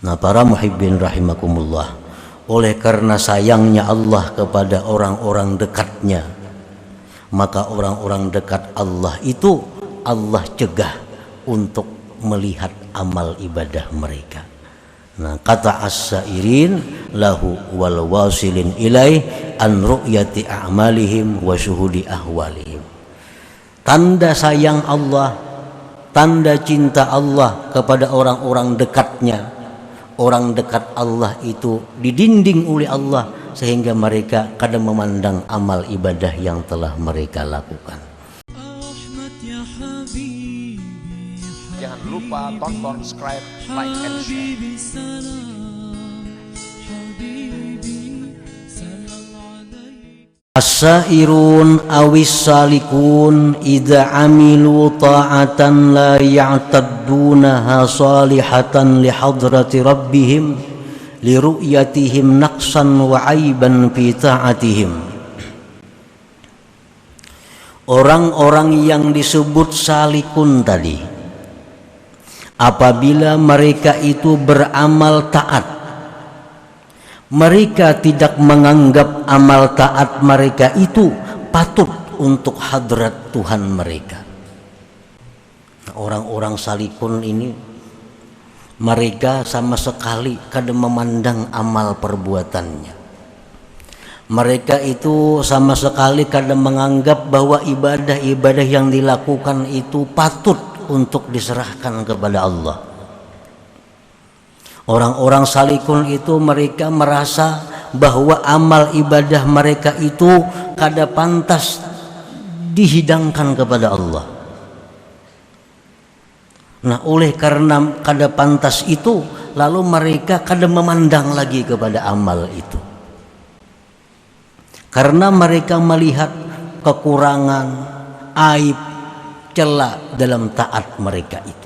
Nah, para muhibbin rahimakumullah, oleh karena sayangnya Allah kepada orang-orang dekatnya, maka orang-orang dekat Allah itu Allah cegah untuk melihat amal ibadah mereka. Nah, kata as-sairin lahu wal wasilin ilaih an ru'yati a'malihim wa syuhudi ahwalihim. Tanda sayang Allah, tanda cinta Allah kepada orang-orang dekatnya. Orang dekat Allah itu didinding oleh Allah sehingga mereka kadang memandang amal ibadah yang telah mereka lakukan. Jangan lupa tonton, subscribe, like, and share. As-sairun awis salikun idza amilu ta'atan la ya'taddunaha salihatan li hadrati rabbihim li ru'yatihim naqsan wa aiban fi ta'atihim. Orang-orang yang disebut salikun tadi, apabila mereka itu beramal taat, mereka tidak menganggap amal taat mereka itu patut untuk hadrat Tuhan mereka. Orang-orang salikun ini, mereka sama sekali kadang memandang amal perbuatannya. Mereka itu sama sekali kadang menganggap bahwa ibadah-ibadah yang dilakukan itu patut untuk diserahkan kepada Allah. Orang-orang salikun itu mereka merasa bahwa amal ibadah mereka itu kada pantas dihidangkan kepada Allah. Nah, oleh karena kada pantas itu, lalu mereka kada memandang lagi kepada amal itu. Karena mereka melihat kekurangan, aib, celah dalam taat mereka itu.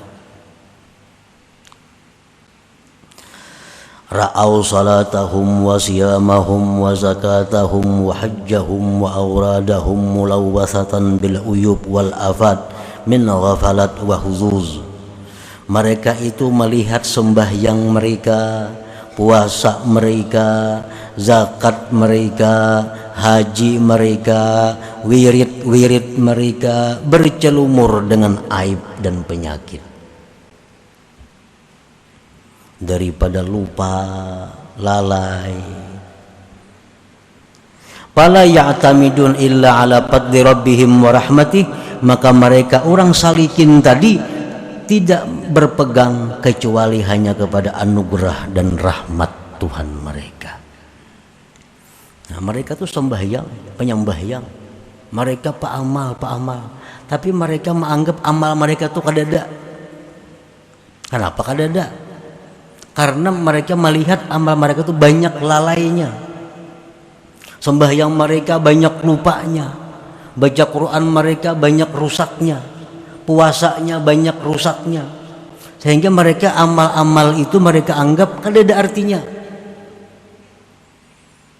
Ra'au salatahum wa siyamahum wa zakatahum wa hajjahum wa awradahum mulawwathatan bil uyub wal afat min ghafalat wa huzuz. Mereka itu melihat sembahyang mereka, puasa mereka, zakat mereka, haji mereka, wirid mereka bercelumur dengan aib dan penyakit. Daripada lupa, lalai, fala ya'tamidun illa ala fadli rabbihim wa rahmatih, maka mereka orang salikin tadi tidak berpegang kecuali hanya kepada anugerah dan rahmat Tuhan mereka. Nah, mereka tuh sembahyang, penyembahyang, mereka paamal, tapi mereka menganggap amal mereka tuh kadada. Kenapa kadada? Karena mereka melihat amal mereka itu banyak lalainya, sembahyang mereka banyak lupanya, baca Quran mereka banyak rusaknya, puasanya banyak rusaknya, sehingga mereka amal-amal itu mereka anggap kada ada artinya,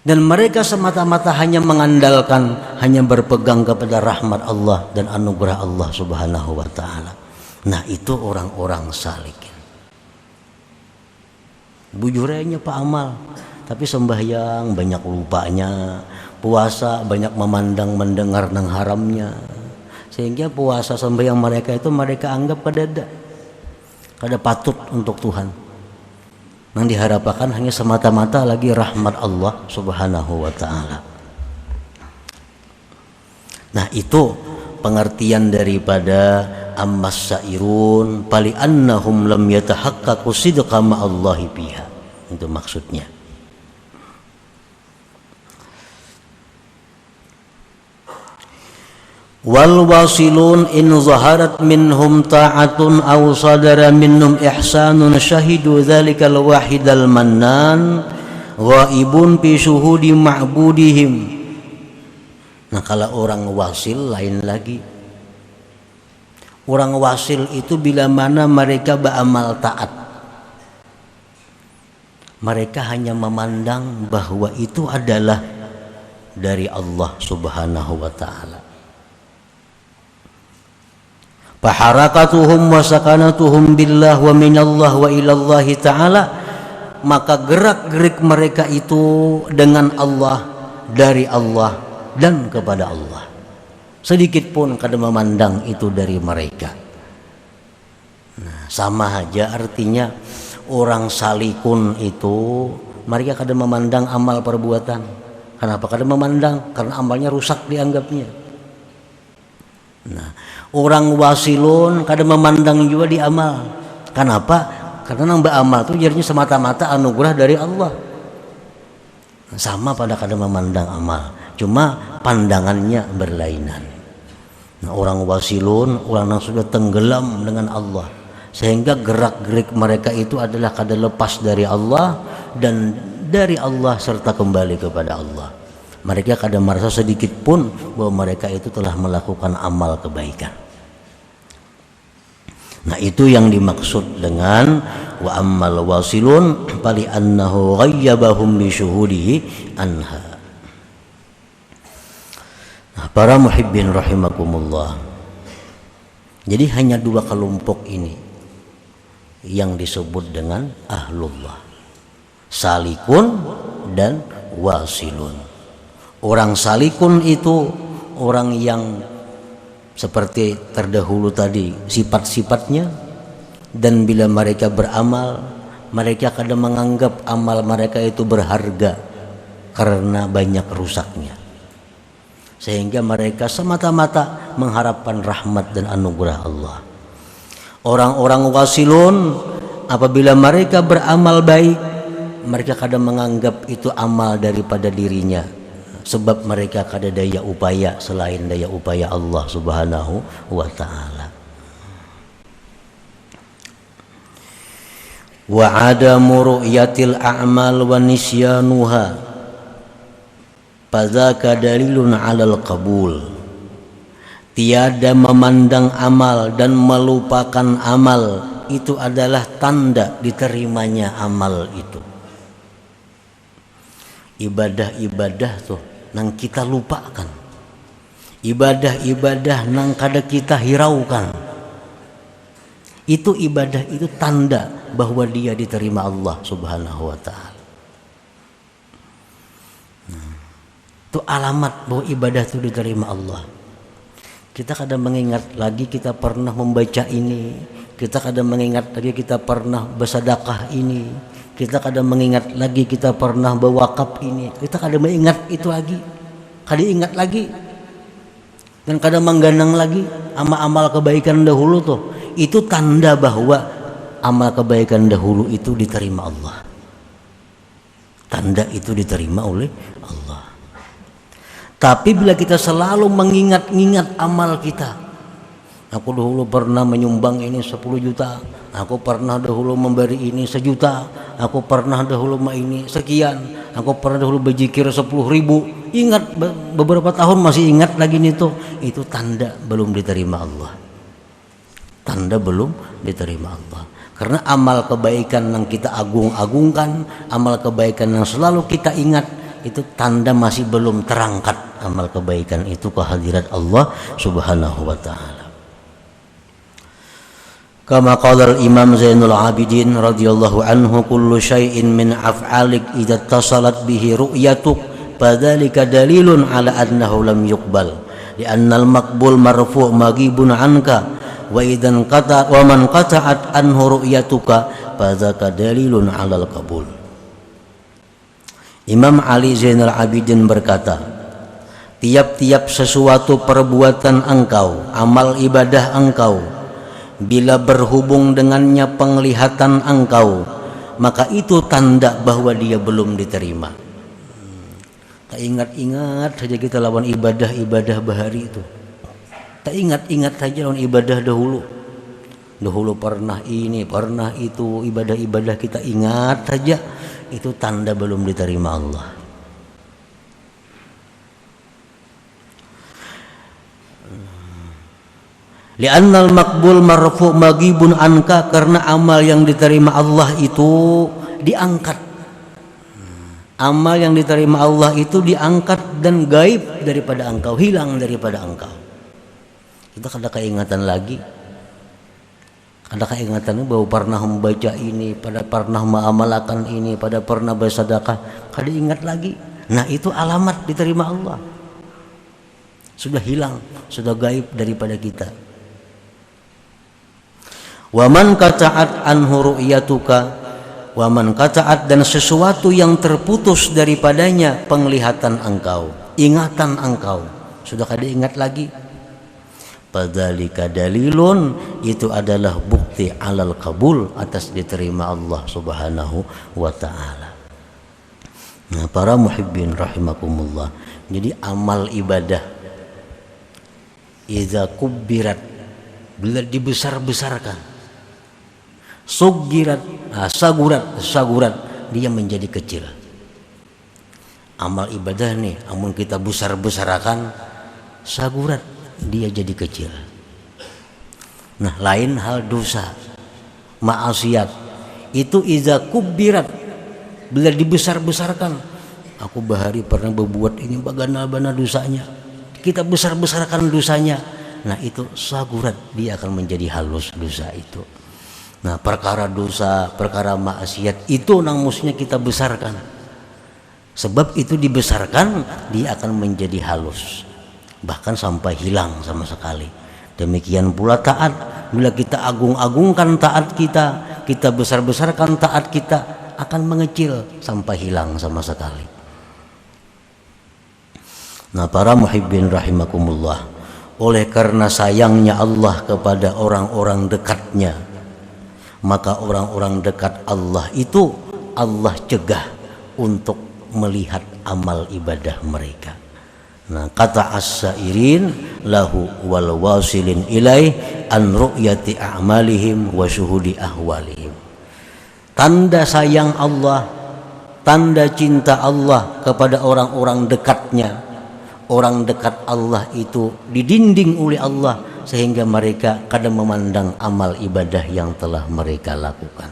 dan mereka semata-mata hanya mengandalkan, hanya berpegang kepada rahmat Allah dan anugerah Allah Subhanahu wa Ta'ala. Nah, itu orang-orang salikin. Bujurnya pak amal, tapi sembahyang banyak lupanya, puasa banyak memandang mendengar nang haramnya, sehingga puasa sembahyang mereka itu mereka anggap kada patut untuk Tuhan. Yang diharapkan hanya semata-mata lagi rahmat Allah Subhanahu wa Ta'ala. Nah, itu pengertian daripada ammas sairun pali annahum lam yatahaqqaqu sidqa ma'allahi biha. Itu maksudnya. Wal wasilun in zaharat minhum ta'atun aw sadara minhum ihsanun syahidu dzalikal wahidal mannan ghaibun fi syuhudi ma'budihim. Nah, kalau orang wasil lain lagi. Orang wasil itu bila mana mereka beramal taat, mereka hanya memandang bahwa itu adalah dari Allah Subhanahu wa Ta'ala. Faharakatuhum wa sakanatuhum billah wa minallah wa ilallahi ta'ala maka gerak-gerik mereka itu dengan Allah, dari Allah, dan kepada Allah. Sedikit pun kada memandang itu dari mereka. Nah, sama aja artinya orang salikun itu mereka kada memandang amal perbuatan. Kenapa kada memandang? Karena amalnya rusak dianggapnya. Nah, orang wasilun kada memandang juga di amal. Kenapa? Karena nambah amal itu jadinya semata-mata anugerah dari Allah. Sama pada kada memandang amal, cuma pandangannya berlainan. Nah, orang wasilun, orang yang sudah tenggelam dengan Allah, sehingga gerak-gerik mereka itu adalah kada lepas dari Allah dan dari Allah serta kembali kepada Allah. Mereka kada merasa sedikit pun bahwa mereka itu telah melakukan amal kebaikan. Nah, itu yang dimaksud dengan wa ammal wasilun fali annahu ghayyabahum bi syuhudihi anha. Nah, para muhibbin rahimakumullah. Jadi hanya dua kelompok ini yang disebut dengan ahlullah. Salikun dan wasilun. Orang salikun itu orang yang seperti terdahulu tadi sifat-sifatnya, dan bila mereka beramal mereka kadang menganggap amal mereka itu berharga karena banyak rusaknya, sehingga mereka semata-mata mengharapkan rahmat dan anugerah Allah. Orang-orang wasilun apabila mereka beramal baik mereka kadang menganggap itu amal daripada dirinya, sebab mereka kada daya upaya selain daya upaya Allah Subhanahu wa ta'ala. Wa adamu ru'yatil a'mal wa nisyanuha fadzaka dalilun 'alal qabul. Tiada memandang amal dan melupakan amal itu adalah tanda diterimanya amal itu. Ibadah-ibadah tuh nang kita lupakan, ibadah-ibadah nang kada kita hiraukan, itu ibadah itu tanda bahwa dia diterima Allah Subhanahu wa ta'ala. Itu alamat bahwa ibadah itu diterima Allah. Kita kadang mengingat lagi kita pernah membaca ini, kita kadang mengingat lagi kita pernah bersedekah ini, kita kadang mengingat lagi kita pernah berwakaf ini, kita kadang mengingat itu lagi, kadang ingat lagi, dan kadang menggandang lagi amal-amal kebaikan dahulu tuh. Itu tanda bahwa amal kebaikan dahulu itu diterima Allah. Tanda itu diterima oleh Allah. Tapi bila kita selalu mengingat-ingat amal kita, aku dahulu pernah menyumbang ini 10 juta, aku pernah dahulu memberi ini 1 juta, aku pernah dahulu ini sekian, aku pernah dahulu berzikir 10.000. Ingat beberapa tahun masih ingat lagi itu tanda belum diterima Allah. Tanda belum diterima Allah. Karena amal kebaikan yang kita agung-agungkan, amal kebaikan yang selalu kita ingat, itu tanda masih belum terangkat amal kebaikan itu ke hadirat Allah Subhanahu wa ta'ala. Kama qala al-Imam Zainul Abidin radhiyallahu anhu, kullu syai'in min af'alik idza tasalat bihi ru'yatuk fadzalika dalilun ala annahu lam yuqbal li'anna al-maqbul marfu' maghibun anka wa idzan qata wa man qata'at anhu ru'yatuka fadzaka dalilun 'alal qabul. Imam Ali Zainal Abidin berkata, tiap-tiap sesuatu perbuatan engkau, amal ibadah engkau, bila berhubung dengannya penglihatan engkau, maka itu tanda bahwa dia belum diterima. Tak ingat-ingat saja kita lawan ibadah-ibadah bahari itu. Tak ingat-ingat saja lawan ibadah dahulu. Dahulu pernah ini, pernah itu, ibadah-ibadah kita ingat saja, itu tanda belum diterima Allah. Li'annal maqbul marfu' maghibun anka, karena amal yang diterima Allah itu diangkat. Amal yang diterima Allah itu diangkat dan gaib daripada engkau, hilang daripada engkau. Kita kada keingatan lagi. Adakah ingatan bahwa pernah membaca ini, pada pernah mengamalkan ini, pada pernah bersedekah, kada ingat lagi. Nah itu alamat diterima Allah. Sudah hilang, sudah gaib daripada kita. Waman qata'at anhu ru'yatuka, waman qata'at, dan sesuatu yang terputus daripadanya penglihatan engkau, ingatan engkau, sudah kada ingat lagi. Fadzalika dalilun, itu adalah bukti alal qabul, atas diterima Allah Subhanahu wa taala. Nah, para muhibbin rahimakumullah. Jadi amal ibadah iza kubbirat, bila dibesar-besarkan, sugirat, sagurat, dia menjadi kecil. Amal ibadah nih, amun kita besar-besarkan, sagurat, dia jadi kecil. Nah, lain hal dosa, maksiat, itu iza kubbirat, bila dibesar-besarkan. Aku bahari pernah berbuat ini, bagaimana dosanya, kita besar-besarkan dosanya. Nah itu sagurat, dia akan menjadi halus dosa itu. Nah perkara dosa, perkara maksiat itu nang mestinya kita besarkan. Sebab itu dibesarkan, dia akan menjadi halus, bahkan sampai hilang sama sekali. Demikian pula taat, bila kita agung-agungkan taat kita, kita besar-besarkan taat kita, akan mengecil sampai hilang sama sekali. Nah para muhibbin rahimakumullah, oleh karena sayangnya Allah kepada orang-orang dekatnya, maka orang-orang dekat Allah itu Allah cegah untuk melihat amal ibadah mereka. Nah kata as-sairin lahu wal wasilin ilaih an ru'yati a'malihim wa syuhudi ahwalihim. Tanda sayang Allah, tanda cinta Allah kepada orang-orang dekatnya. Orang dekat Allah itu didinding oleh Allah sehingga mereka kadang memandang amal ibadah yang telah mereka lakukan.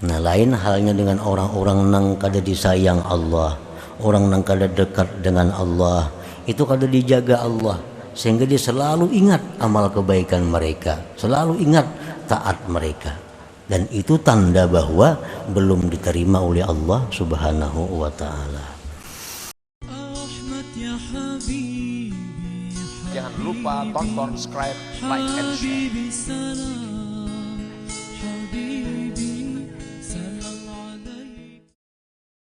Nah lain halnya dengan orang-orang nang kada disayang Allah, orang nang kada dekat dengan Allah, itu kada dijaga Allah sehingga dia selalu ingat amal kebaikan mereka, selalu ingat taat mereka, dan itu tanda bahwa belum diterima oleh Allah Subhanahu wa taala. Jangan lupa tonton, subscribe, like, and share.